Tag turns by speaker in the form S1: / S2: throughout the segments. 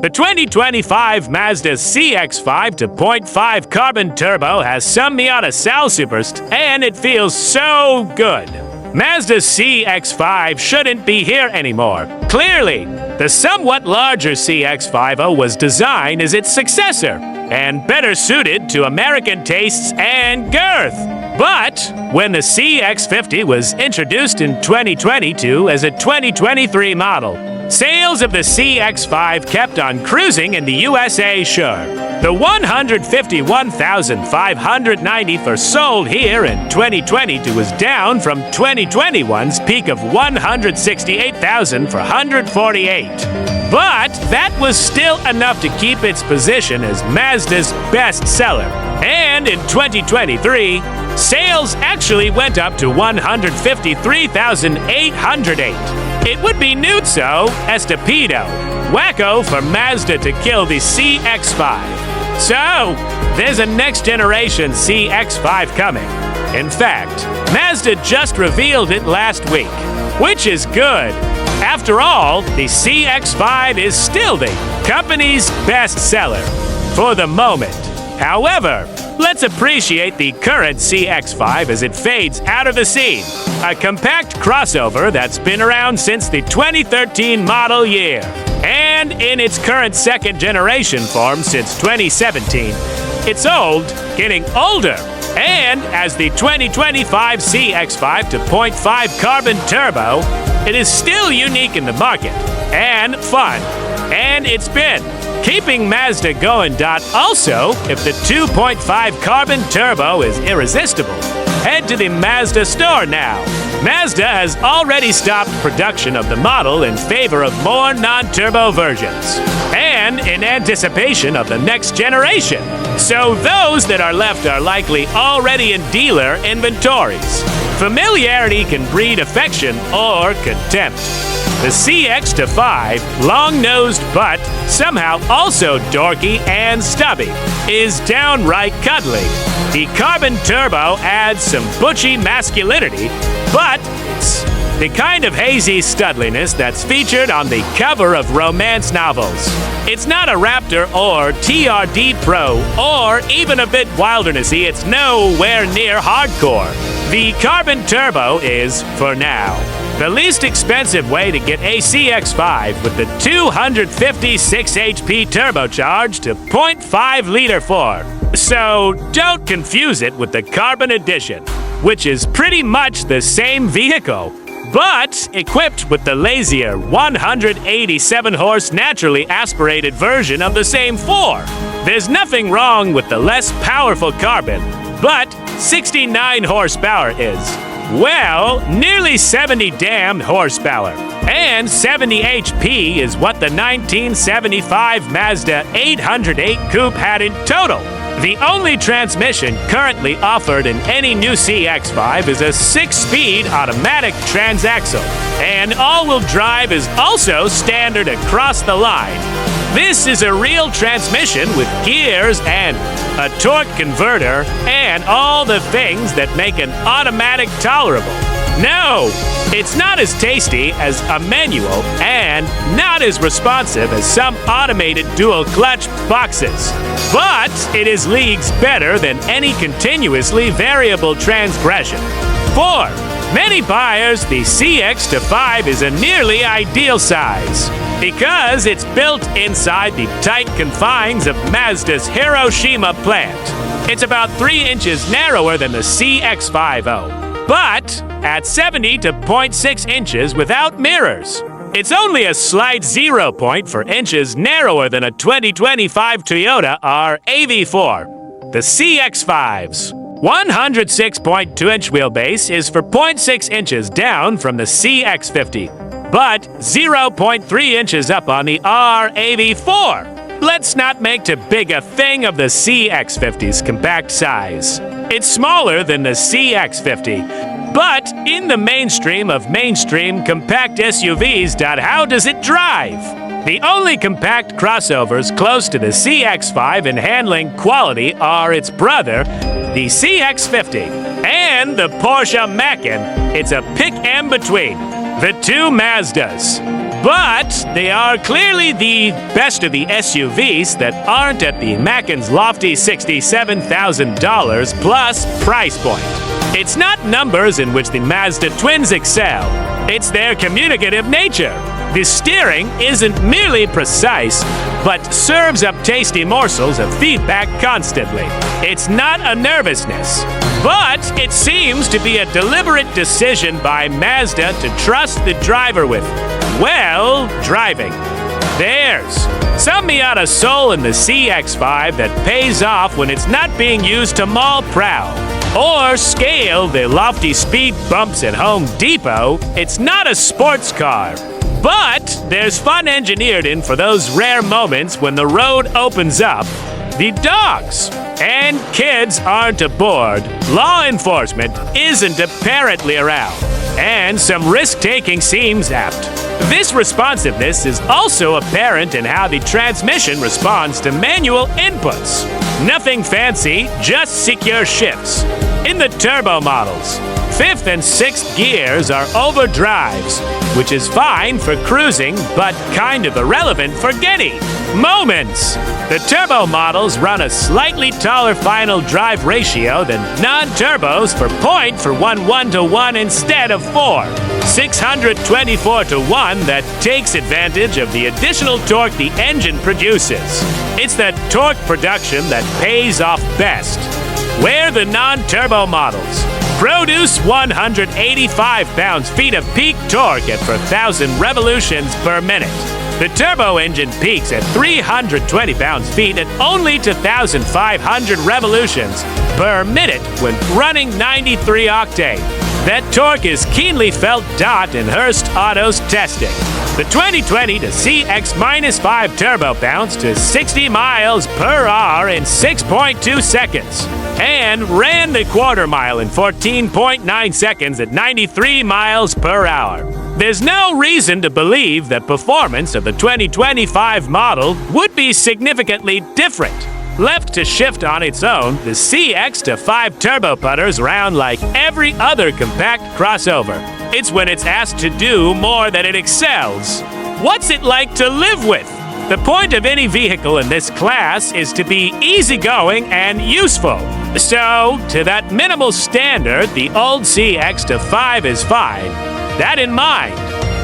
S1: The 2025 Mazda CX-5 to 0.5 carbon turbo has some Miata Sal Superst, and it feels so good. Mazda CX-5 shouldn't be here anymore. Clearly, the somewhat larger CX-50 was designed as its successor and better suited to American tastes and girth. But when the CX-50 was introduced in 2022 as a 2023 model, sales of the CX-5 kept on cruising in the USA, sure. The 151,590 for sold here in 2022 was down from 2021's peak of 168,448. But that was still enough to keep its position as Mazda's best seller. And in 2023, sales actually went up to 153,808. It would be nuzzo, estupido, wacko for Mazda to kill the CX-5. So, there's a next-generation CX-5 coming. In fact, Mazda just revealed it last week, which is good. After all, the CX-5 is still the company's best seller for the moment. However, let's appreciate the current CX-5 as it fades out of the scene. A compact crossover that's been around since the 2013 model year. And in its current second-generation form since 2017, it's old, getting older. And as the 2025 CX-5 to 0.5 carbon turbo, it is still unique in the market and fun. And it's been keeping Mazda going. Also, if the 2.5 carbon turbo is irresistible, head to the Mazda store now. Mazda has already stopped production of the model in favor of more non-turbo versions, and in anticipation of the next generation. So those that are left are likely already in dealer inventories. Familiarity can breed affection or contempt. The CX-5, long-nosed but somehow also dorky and stubby, is downright cuddly. The carbon turbo adds some butchy masculinity, but it's the kind of hazy studliness that's featured on the cover of romance novels. It's not a Raptor or TRD Pro or even a bit wildernessy. It's nowhere near hardcore. The carbon turbo is, for now, the least expensive way to get a CX-5 with the 256 HP turbocharged to 0.5-liter 4. So don't confuse it with the Carbon Edition, which is pretty much the same vehicle, but equipped with the lazier 187-horse naturally aspirated version of the same 4. There's nothing wrong with the less powerful Carbon, but 69 horsepower is, well, nearly 70 damn horsepower. And 70 HP is what the 1975 Mazda 808 Coupe had in total. The only transmission currently offered in any new CX-5 is a 6-speed automatic transaxle, and all-wheel drive is also standard across the line. This is a real transmission with gears and a torque converter and all the things that make an automatic tolerable. No, it's not as tasty as a manual and not as responsive as some automated dual-clutch boxes. But it is leagues better than any continuously variable transgression. For many buyers, the CX-5 is a nearly ideal size because it's built inside the tight confines of Mazda's Hiroshima plant. It's about 3 inches narrower than the CX-50, but at 70 to 0.6 inches without mirrors. It's only a slight 0 point for inches narrower than a 2025 Toyota RAV4. The CX-5's 106.2-inch wheelbase is for 0.6 inches down from the CX-50, but 0.3 inches up on the RAV4. Let's not make too big a thing of the CX-50's compact size. It's smaller than the CX-50, but in the mainstream of mainstream compact SUVs, how does it drive? The only compact crossovers close to the CX-5 in handling quality are its brother, the CX-50, and the Porsche Macan. It's a pick and between the two Mazdas. But they are clearly the best of the SUVs that aren't at the Mackin's lofty $67,000 plus price point. It's not numbers in which the Mazda twins excel. It's their communicative nature. The steering isn't merely precise, but serves up tasty morsels of feedback constantly. It's not a nervousness, but it seems to be a deliberate decision by Mazda to trust the driver with, well, driving. There's some Miata soul in the CX-5 that pays off when it's not being used to maul prow or scale the lofty speed bumps at Home Depot. It's not a sports car. But there's fun engineered in for those rare moments when the road opens up. The dogs and kids aren't aboard. Law enforcement isn't apparently around. And some risk-taking seems apt. This responsiveness is also apparent in how the transmission responds to manual inputs. Nothing fancy, just secure shifts. In the turbo models, 5th and 6th gears are overdrives, which is fine for cruising, but kind of irrelevant for getting moments. The turbo models run a slightly taller final drive ratio than non-turbos for 1:1 instead of 624-1 that takes advantage of the additional torque the engine produces. It's that torque production that pays off best. Where the non-turbo models produce 185 pounds-feet of peak torque at 1,000 revolutions per minute. The turbo engine peaks at 320 pounds-feet at only 2,500 revolutions per minute when running 93 octane. That torque is keenly felt. In Hurst Auto's testing. The 2020 to CX-5 turbo bounced to 60 miles per hour in 6.2 seconds and ran the quarter mile in 14.9 seconds at 93 miles per hour. There's no reason to believe that performance of the 2025 model would be significantly different. Left to shift on its own, the CX-5 turbo putters around like every other compact crossover. It's when it's asked to do more that it excels. What's it like to live with? The point of any vehicle in this class is to be easygoing and useful. So, to that minimal standard, the old CX-5 is fine. That in mind,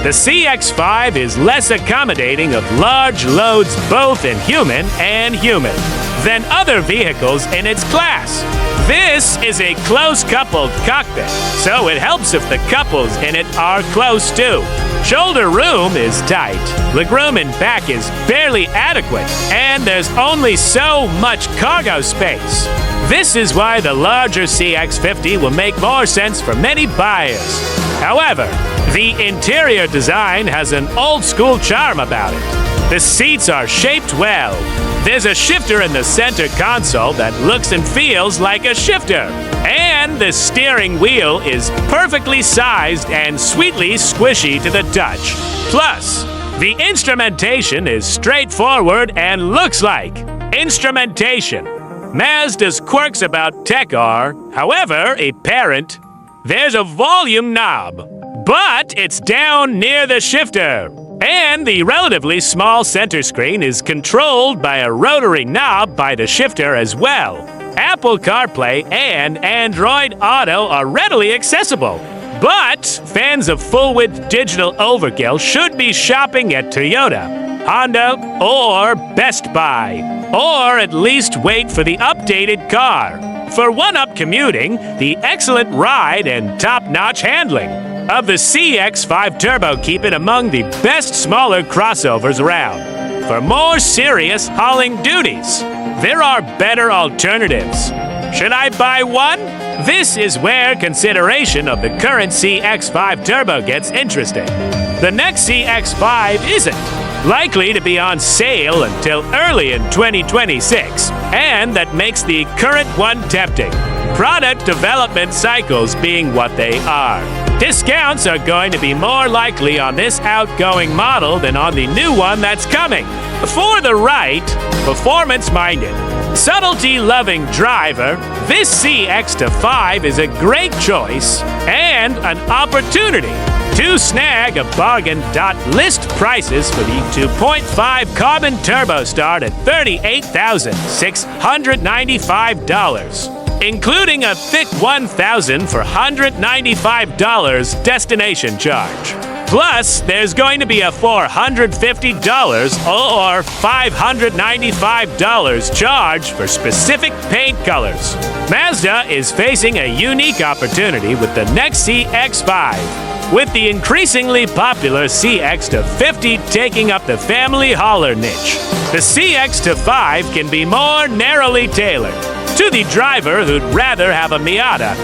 S1: the CX-5 is less accommodating of large loads both in human than other vehicles in its class. This is a close-coupled cockpit, so it helps if the couples in it are close too. Shoulder room is tight, legroom in back is barely adequate, and there's only so much cargo space. This is why the larger CX-50 will make more sense for many buyers. However, the interior design has an old-school charm about it. The seats are shaped well. There's a shifter in the center console that looks and feels like a shifter. And the steering wheel is perfectly sized and sweetly squishy to the touch. Plus, the instrumentation is straightforward and looks like instrumentation. Mazda's quirks about tech are, however, apparent. There's a volume knob, but it's down near the shifter. And the relatively small center screen is controlled by a rotary knob by the shifter as well. Apple CarPlay and Android Auto are readily accessible. But fans of full-width digital overkill should be shopping at Toyota, Honda, or Best Buy. Or at least wait for the updated car. For one-up commuting, the excellent ride and top-notch handling of the CX-5 Turbo keep it among the best smaller crossovers around. For more serious hauling duties, there are better alternatives. Should I buy one? This is where consideration of the current CX-5 Turbo gets interesting. The next CX-5 isn't likely to be on sale until early in 2026, and that makes the current one tempting. Product development cycles being what they are. Discounts are going to be more likely on this outgoing model than on the new one that's coming. For the right, performance-minded, subtlety-loving driver, this CX-5 is a great choice and an opportunity To snag a bargain, list prices for the 2.5 carbon turbo start at $38,695, including a thick $1,000 for $195 destination charge. Plus, there's going to be a $450 or $595 charge for specific paint colors. Mazda is facing a unique opportunity with the next CX-5, with the increasingly popular CX-50 taking up the family hauler niche. The CX-5 can be more narrowly tailored to the driver who'd rather have a Miata,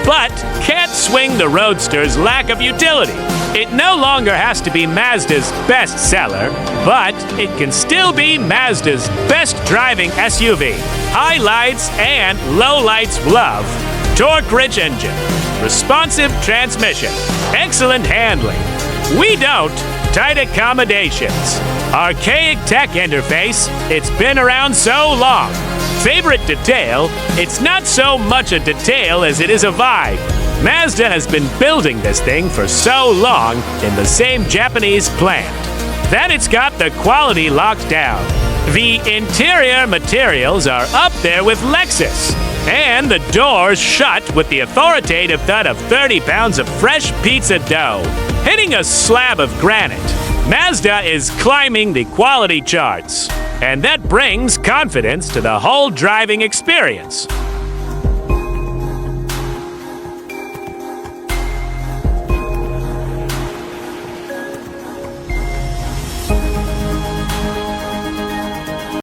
S1: but can't swing the Roadster's lack of utility. It no longer has to be Mazda's best seller, but it can still be Mazda's best driving SUV. Highlights and lowlights love: torque-rich engine, responsive transmission, excellent handling. We don't. Tight accommodations. Archaic tech interface. It's been around so long. Favorite detail? It's not so much a detail as it is a vibe. Mazda has been building this thing for so long in the same Japanese plant that it's got the quality locked down. The interior materials are up there with Lexus, and the doors shut with the authoritative thud of 30 pounds of fresh pizza dough hitting a slab of granite. Mazda is climbing the quality charts, and that brings confidence to the whole driving experience.